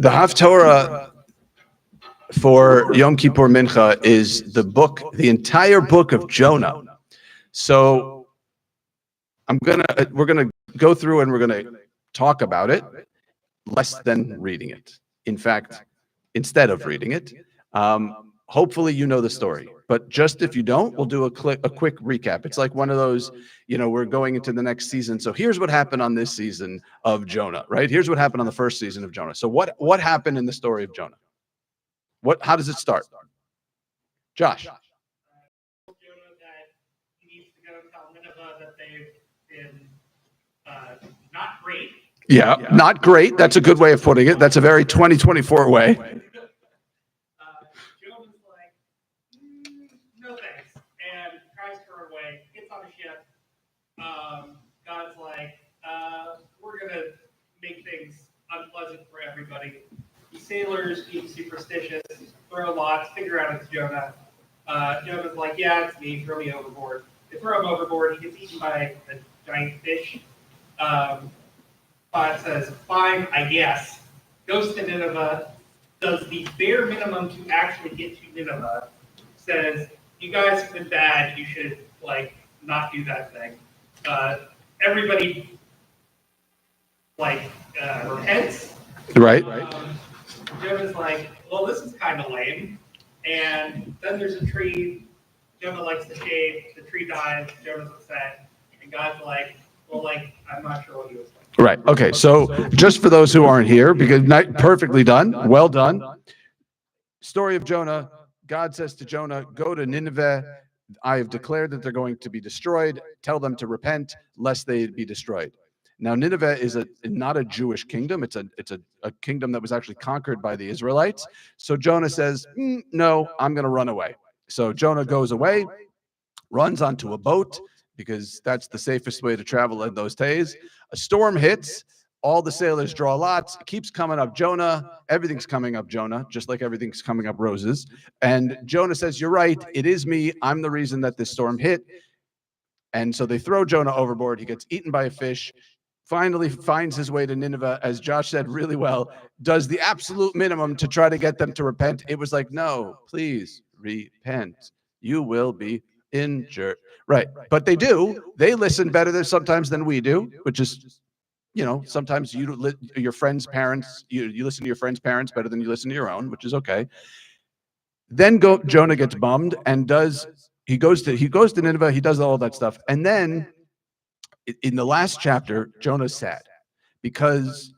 The Haftorah for Yom Kippur Mincha is the entire book of Jonah. So we're gonna go through and we're gonna talk about it less than reading it. In fact, instead of reading it, hopefully you know the story. But just if you don't, we'll do a quick recap. It's like one of those, we're going into the next season. So here's what happened on this season of Jonah, right? Here's what happened on the first season of Jonah. So what happened in the story of Jonah? How does it start? Josh. Jonah that he needs to go tell Nineveh that they've been not great. Yeah, not great. That's a good way of putting it. That's a very 2024 way. Jonah's like, no thanks, and tries to run away, gets on a ship. God's like, we're going to make things unpleasant for everybody. These sailors, being superstitious, throw lots, figure out it's Jonah. Jonah's like, yeah, it's me, throw me overboard. They throw him overboard, he gets eaten by a giant fish. God says, fine, I guess. Goes to Nineveh, does the bare minimum to actually get to Nineveh. Says, you guys have been bad, you should, not do that thing. Everybody, repents. Right. Jonah's like, well, this is kind of lame. And then there's a tree. Jonah likes to shave. The tree dies. Jonah's upset. And God's like, well, I'm not sure what he was thinking. Right. Okay. So just for those who aren't here, because perfectly done, well done. Story of Jonah. God says to Jonah, go to Nineveh. I have declared that they're going to be destroyed. Tell them to repent, lest they be destroyed. Now, Nineveh is not a Jewish kingdom. It's a kingdom that was actually conquered by the Israelites. So Jonah says, no, I'm going to run away. So Jonah goes away, runs onto a boat, because that's the safest way to travel in those days. A storm hits. All the sailors draw lots. It keeps coming up Jonah. Everything's coming up Jonah, just like everything's coming up roses. And Jonah says, you're right. It is me. I'm the reason that this storm hit. And so they throw Jonah overboard. He gets eaten by a fish. Finally finds his way to Nineveh, as Josh said really well, does the absolute minimum to try to get them to repent. It was like, no, please repent. You will be injured. Right. But they do. They listen better sometimes than we do, which is, sometimes your friends' parents, you listen to your friends' parents better than you listen to your own, which is okay. Then Jonah gets bummed and he goes to Nineveh. He does all that stuff. And then in the last chapter, Jonah's sad because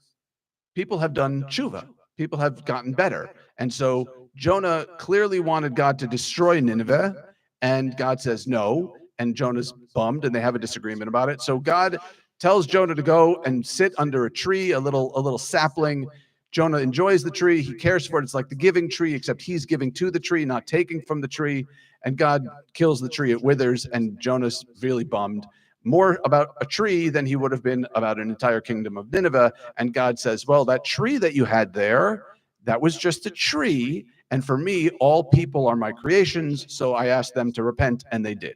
people have done tshuva. People have gotten better. And so Jonah clearly wanted God to destroy Nineveh, and God says no, and Jonah's bummed, and they have a disagreement about it. So God tells Jonah to go and sit under a tree, a little sapling. Jonah enjoys the tree. He cares for it. It's like the giving tree, except he's giving to the tree, not taking from the tree. And God kills the tree. It withers, and Jonah's really bummed. More about a tree than he would have been about an entire kingdom of Nineveh. And God says, well, that tree that you had there, that was just a tree. And for me, all people are my creations. So I asked them to repent, and they did.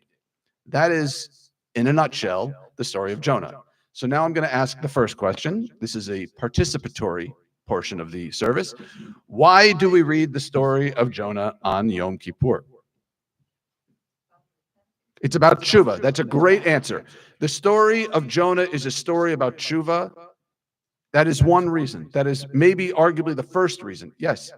That is, in a nutshell, the story of Jonah. So now I'm going to ask the first question. This is a participatory portion of the service. Why do we read the story of Jonah on Yom Kippur? It's about tshuva. That's a great answer. The story of Jonah is a story about tshuva. That is one reason. That is maybe arguably the first reason. Yes.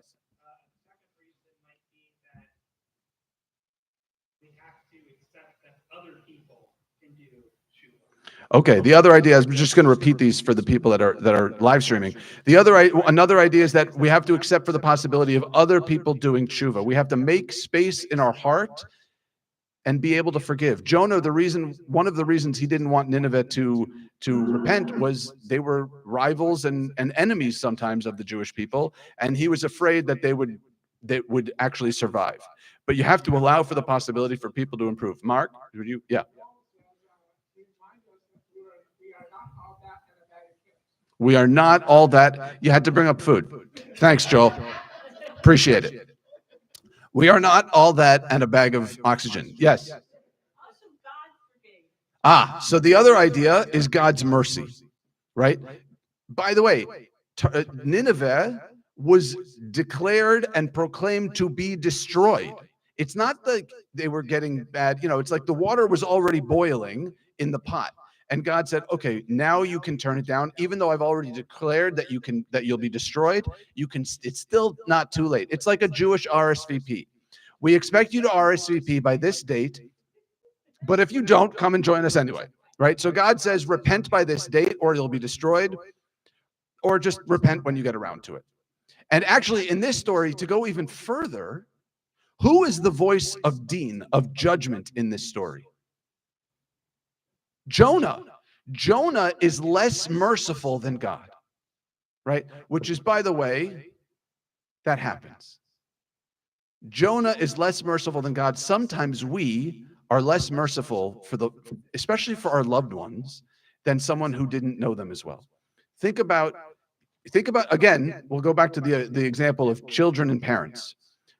Okay. The other idea is, we're just going to repeat these for the people that are live streaming. Another idea is that we have to accept for the possibility of other people doing tshuva. We have to make space in our heart and be able to forgive. Jonah, one of the reasons he didn't want Nineveh to repent was they were rivals and enemies sometimes of the Jewish people, and he was afraid that they would actually survive. But you have to allow for the possibility for people to improve. Mark, would you? Yeah. We are not all that. You had to bring up food. Thanks, Joel. Appreciate it. We are not all that and a bag of oxygen. Yes. So the other idea is God's mercy, right? By the way, Nineveh was declared and proclaimed to be destroyed. It's not like they were getting bad, it's like the water was already boiling in the pot. And God said, okay, now you can turn it down. Even though I've already declared that you'll be destroyed, it's still not too late. It's like a Jewish RSVP. We expect you to RSVP by this date, but if you don't, come and join us anyway, right? So God says, repent by this date or you'll be destroyed, or just repent when you get around to it. And actually, in this story, to go even further, who is the voice of Din, of judgment in this story? Jonah. Jonah is less merciful than God, right? Which is, by the way, that happens. Jonah is less merciful than God. Sometimes we are less merciful especially for our loved ones, than someone who didn't know them as well. Think about again, we'll go back to the example of children and parents,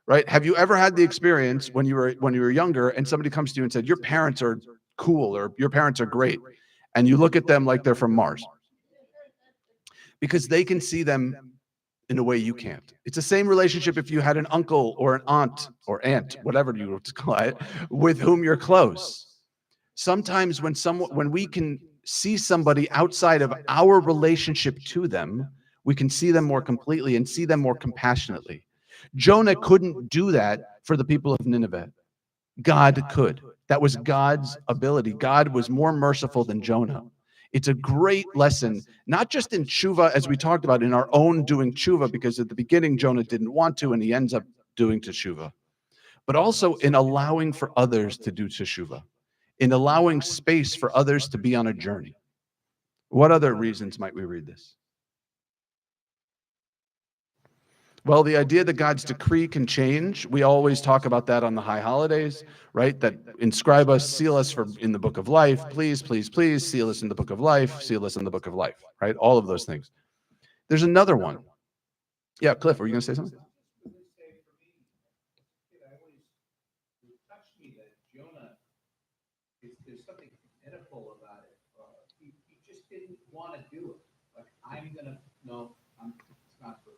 right? Have you ever had the experience when you were younger and somebody comes to you and said, your parents are cool, or your parents are great, and you look at them like they're from Mars? Because they can see them in a way you can't. It's the same relationship if you had an uncle or an aunt or aunt, whatever you want to call it, with whom you're close. Sometimes when we can see somebody outside of our relationship to them, we can see them more completely and see them more compassionately. Jonah couldn't do that for the people of Nineveh. God could. That was God's ability. God was more merciful than Jonah. It's a great lesson, not just in tshuva, as we talked about, in our own doing tshuva, because at the beginning Jonah didn't want to, and he ends up doing teshuva, but also in allowing for others to do teshuva, in allowing space for others to be on a journey. What other reasons might we read this? Well, the idea that God's decree can change, we always talk about that on the high holidays, right? That inscribe us, seal us in the book of life. Please, please, please seal us in the book of life, seal us in the book of life, right? All of those things. There's another one. Yeah, Cliff, were you going to say something? There's something pitiful about it. He just didn't want to do it. Like, it's not for me.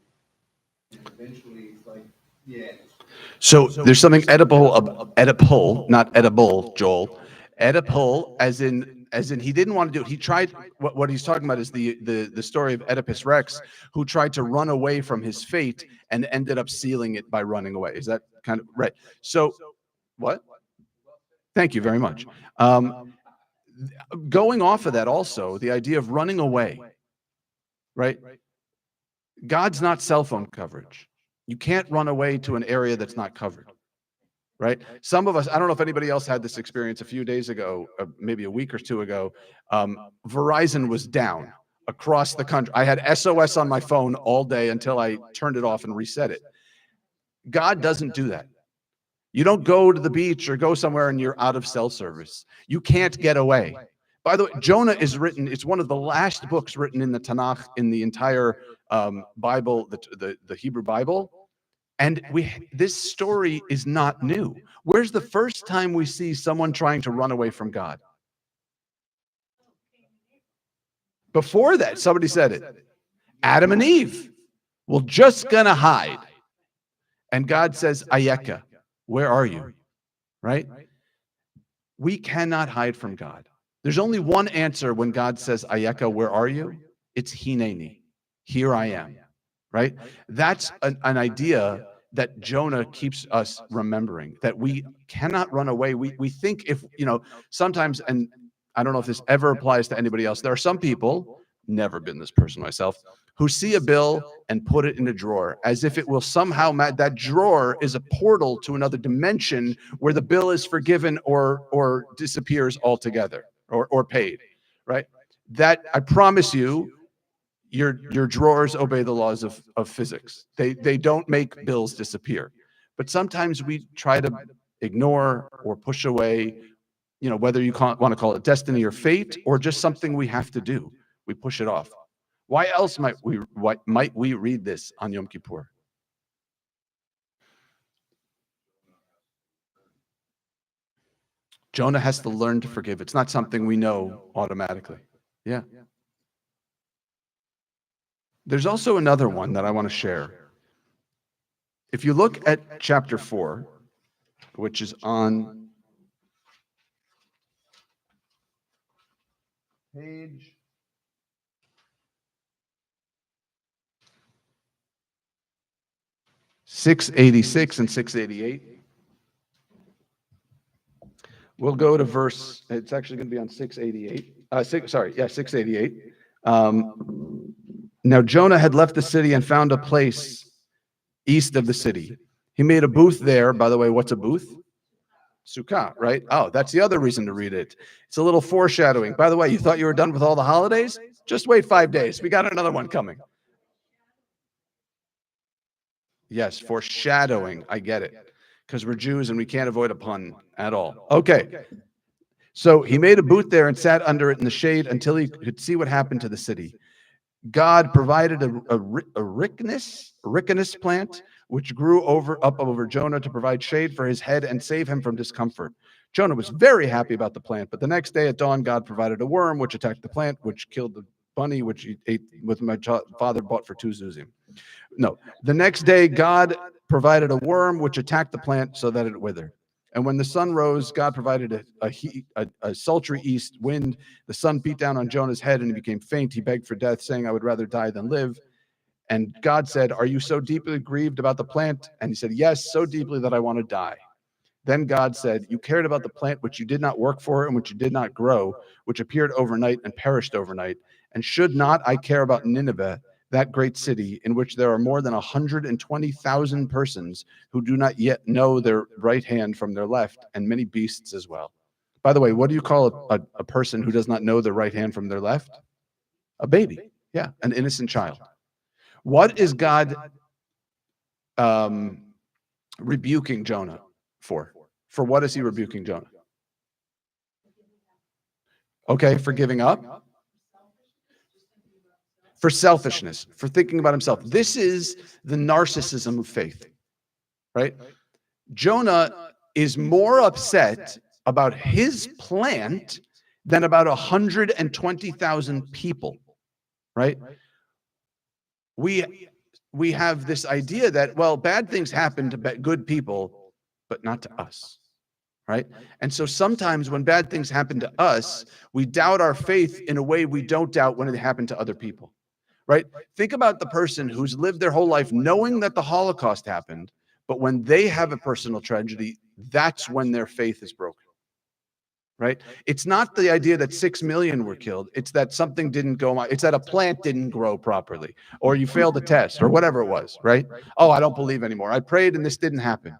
And eventually it's like, yeah. So there's something Oedipal, not edible, Joel. Oedipal, as in he didn't want to do it. He tried. What he's talking about is the story of Oedipus Rex, who tried to run away from his fate and ended up sealing it by running away. Is that kind of right? So, what? Thank you very much. Going off of that, also the idea of running away, right? God's not cell phone coverage. You can't run away to an area that's not covered, right? Some of us, I don't know if anybody else had this experience a few days ago, maybe a week or two ago. Verizon was down across the country. I had SOS on my phone all day until I turned it off and reset it. God doesn't do that. You don't go to the beach or go somewhere and you're out of cell service. You can't get away. By the way, Jonah is written, it's one of the last books written in the Tanakh, in the entire Bible, the Hebrew Bible. And this story is not new. Where's the first time we see someone trying to run away from God? Before that, somebody said it. Adam and Eve. We're just gonna hide. And God says, Ayeka, where are you? Right? We cannot hide from God. There's only one answer when God says, Ayeka, where are you? It's Hineni. Here I am. Right? That's an idea that Jonah keeps us remembering, that we cannot run away. We think sometimes, and I don't know if this ever applies to anybody else, there are some people, never been this person myself, who see a bill and put it in a drawer as if it will somehow, that drawer is a portal to another dimension where the bill is forgiven or disappears altogether or paid, right? That, I promise you, your drawers obey the laws of physics. They don't make bills disappear. But sometimes we try to ignore or push away, whether you want to call it destiny or fate or just something we have to do. We push it off. Why else might we read this on Yom Kippur? Jonah has to learn to forgive. It's not something we know automatically. Yeah. There's also another one that I want to share. If you look at chapter 4, which is on page 686 and 688. We'll go to verse, it's actually going to be on 688. 688. Now Jonah had left the city and found a place east of the city. He made a booth there. By the way, what's a booth? Sukkah, right? Oh, that's the other reason to read it. It's a little foreshadowing. By the way, you thought you were done with all the holidays? Just wait 5 days. We got another one coming. Yes, foreshadowing. I get it. Because we're Jews and we can't avoid a pun at all. Okay. So he made a booth there and sat under it in the shade until he could see what happened to the city. God provided a ricinus plant, which grew up over Jonah to provide shade for his head and save him from discomfort. Jonah was very happy about the plant, but the next day at dawn, God provided a worm, which attacked the plant, which killed the bunny, which he ate with my father bought for 2 zuzim. No, the next day, God provided a worm, which attacked the plant so that it withered. And when the sun rose, God provided a sultry east wind. The sun beat down on Jonah's head and he became faint. He begged for death, saying, I would rather die than live. And God said, are you so deeply grieved about the plant? And he said, yes, so deeply that I want to die. Then God said, you cared about the plant which you did not work for and which you did not grow, which appeared overnight and perished overnight. And should not I care about Nineveh, that great city in which there are more than 120,000 persons who do not yet know their right hand from their left, and many beasts as well. By the way, what do you call a person who does not know their right hand from their left? A baby. Yeah, an innocent child. What is God rebuking Jonah for? For what is he rebuking Jonah? Okay, for giving up. For selfishness, for thinking about himself. This is the narcissism of faith, right? Jonah is more upset about his plant than about 120,000 people, right? We have this idea that, well, bad things happen to good people, but not to us, right? And so sometimes when bad things happen to us, we doubt our faith in a way we don't doubt when it happened to other people. Right? Think about the person who's lived their whole life knowing that the Holocaust happened, but when they have a personal tragedy, that's when their faith is broken. Right? It's not the idea that 6 million were killed. It's that something didn't go on. It's that a plant didn't grow properly, or you failed a test, or whatever it was, right? Oh, I don't believe anymore. I prayed and this didn't happen.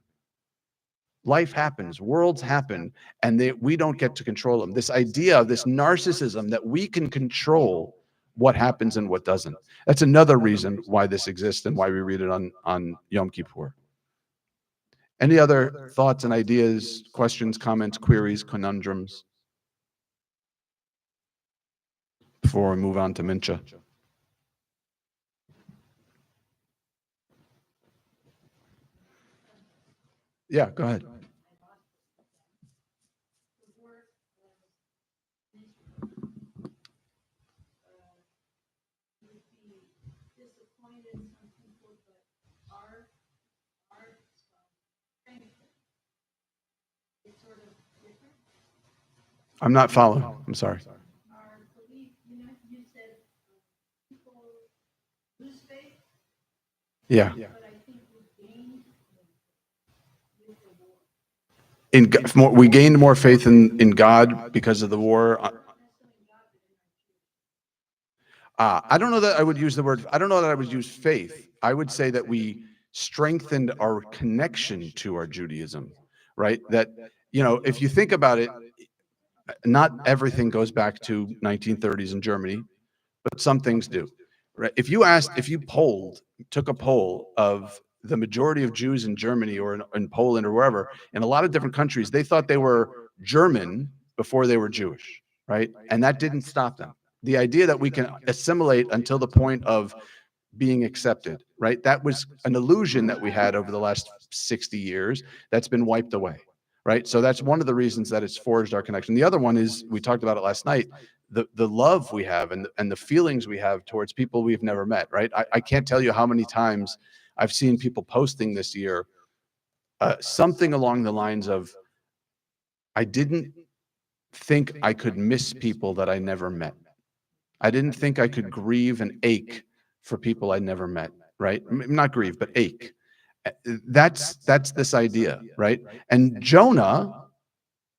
Life happens, worlds happen, and we don't get to control them. This idea of this narcissism that we can control what happens and what doesn't. That's another reason why this exists and why we read it on Yom Kippur. Any other thoughts and ideas, questions, comments, queries, conundrums before we move on to Mincha? Yeah, go ahead. I'm not following. I'm sorry. Yeah. We gained more faith in God because of the war. I don't know that I would use the word. I don't know that I would use faith. I would say that we strengthened our connection to our Judaism, right? That, if you think about it, not everything goes back to 1930s in Germany, but some things do, right? If you took a poll of the majority of Jews in Germany or in Poland or wherever, in a lot of different countries, they thought they were German before they were Jewish, right? And that didn't stop them. The idea that we can assimilate until the point of being accepted, right? That was an illusion that we had over the last 60 years that's been wiped away. Right. So that's one of the reasons that it's forged our connection. The other one is, we talked about it last night, the love we have and the feelings we have towards people we've never met. Right. I can't tell you how many times I've seen people posting this year something along the lines of, I didn't think I could miss people that I never met. I didn't think I could grieve and ache for people I never met, right? Not grieve, but ache. That's this idea, right? And Jonah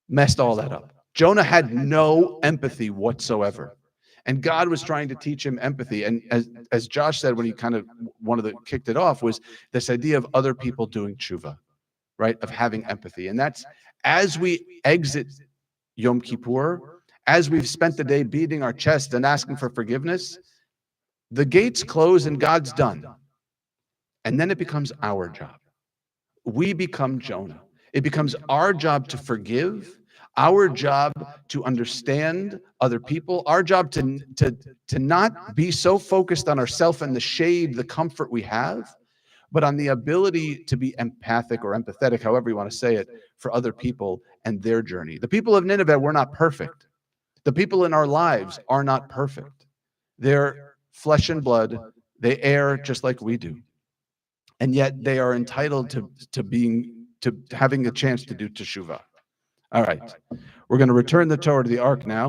messed all that up. Jonah had no empathy whatsoever. And God was trying to teach him empathy. And as Josh said, when he kind of kicked it off, was this idea of other people doing tshuva, right? Of having empathy. And that's, as we exit Yom Kippur, as we've spent the day beating our chest and asking for forgiveness, the gates close and God's done. And then it becomes our job. We become Jonah. It becomes our job to forgive, our job to understand other people, our job to not be so focused on ourselves and the shade, the comfort we have, but on the ability to be empathic or empathetic, however you want to say it, for other people and their journey. The people of Nineveh were not perfect. The people in our lives are not perfect. They're flesh and blood. They err just like we do. And yet they are entitled to having a chance to do teshuvah. All right. We're going to return the Torah to the ark now.